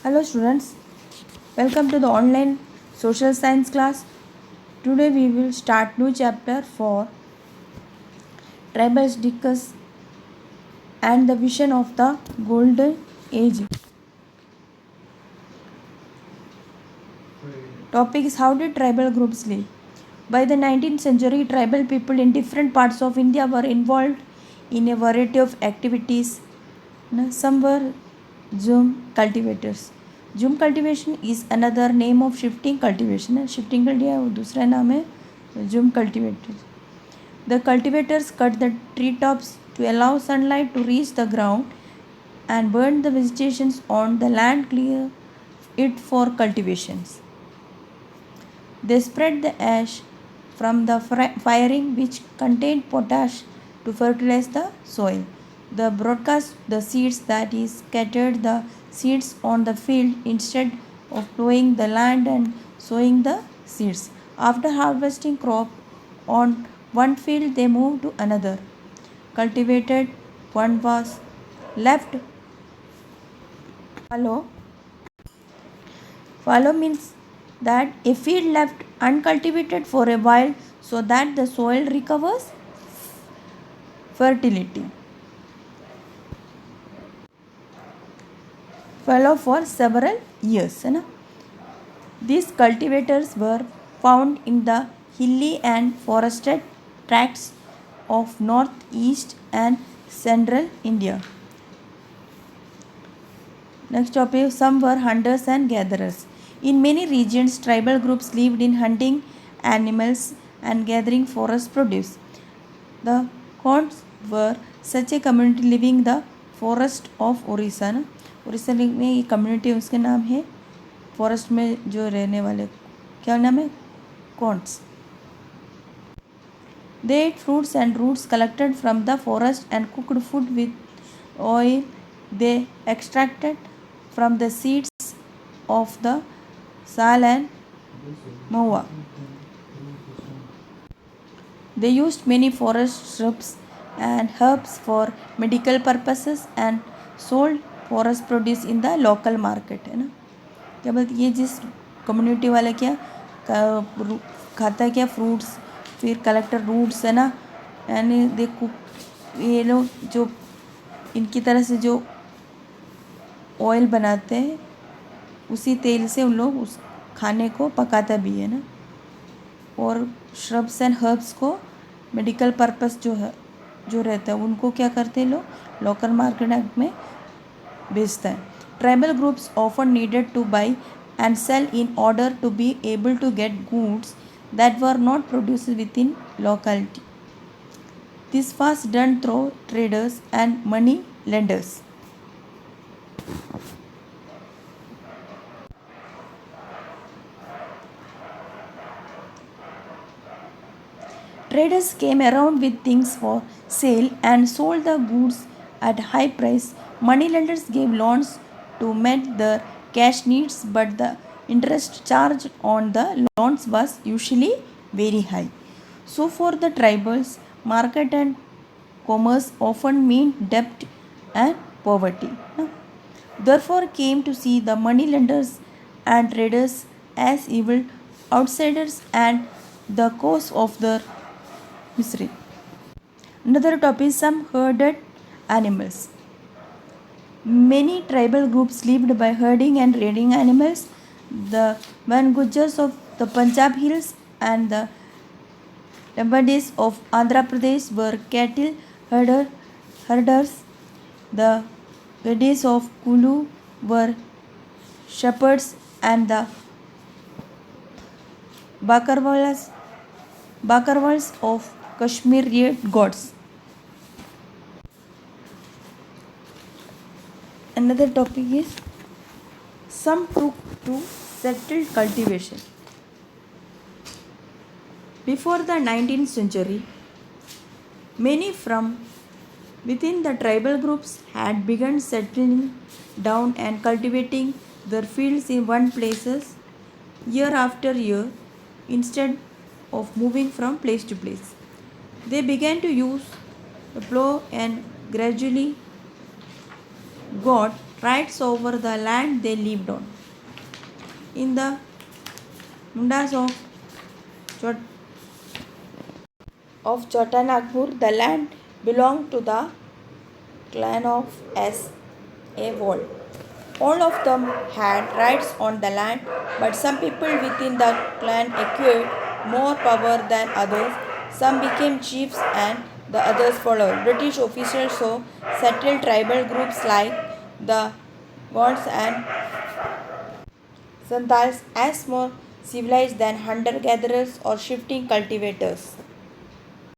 Hello students, welcome to the online social science class. Today we will start new chapter for tribals discuss and the vision of the golden age. Topic is how did tribal groups live? By the 19th century, tribal people in different parts of India were involved in a variety of activities. Some were Zoom cultivators. Zoom cultivation is another name of shifting cultivation. Shifting cultivation दूसरा नाम है Zoom cultivators. The cultivators cut the tree tops to allow sunlight to reach the ground and burn the vegetations on the land, clear it for cultivations. They spread the ash from the firing which contained potash to fertilize the soil. They broadcast the seeds, that is, scattered the seeds on the field instead of plowing the land and sowing the seeds. After harvesting crop on one field, they moved to another. Cultivated one was left. Fallow means that a field left uncultivated for a while so that the soil recovers fertility. Fallow for several years. These cultivators were found in the hilly and forested tracts of northeast and central India. Next topic, some were hunters and gatherers. In many regions, tribal groups lived in hunting animals and gathering forest produce. The Khonds were such a community living in the forest of Orissa. Orissa में ये community उसके नाम है forest में जो रहने वाले क्या नाम है counts. They ate fruits and roots collected from the forest and cooked food with oil they extracted from the seeds of the sal and moa. They used many forest shrubs and herbs for medical purposes and sold forest produce in the local market. है ना, क्या बोलते ये जिस community वाले क्या खाता है क्या फ्रूट्स फिर कलेक्टर रूट्स है ना, यानी देखो ये लोग जो इनकी तरह से जो ऑयल बनाते हैं उसी तेल से उन लोग उस खाने को पकाता भी है ना, और श्रब्स एंड हर्ब्स को मेडिकल पर्पस जो रहता है उनको क्या करते हैं लोग लोकल मार्केट में बेचता है. Tribal groups often needed to buy and sell in order to be able to get goods that were not produced within locality. This was done through traders and money lenders. Traders came around with things for sale and sold the goods at high price. Moneylenders gave loans to meet their cash needs, but the interest charged on the loans was usually very high. So for the tribals, market and commerce often meant debt and poverty. Therefore came to see the moneylenders and traders as evil outsiders and the cause of their misery. Another topic is some herded animals. Many tribal groups lived by herding and raiding animals. The Van Gujars of the Punjab hills and the Lambadis of Andhra Pradesh were cattle herders. The Gadis of Kulu were shepherds and the Bakarwals of Kashmir reared goats. Another topic is some took to settled cultivation. Before the 19th century, many from within the tribal groups had begun settling down and cultivating their fields in one places year after year instead of moving from place to place. They began to use the plow and gradually got rights over the land they lived on. In the Mundas of Chota Nagpur, the land belonged to the clan of S. A. Wall. All of them had rights on the land, but some people within the clan acquired more power than others. Some became chiefs and the others followed. British officials so settled tribal groups like the Gonds and Santals as more civilized than hunter gatherers or shifting cultivators.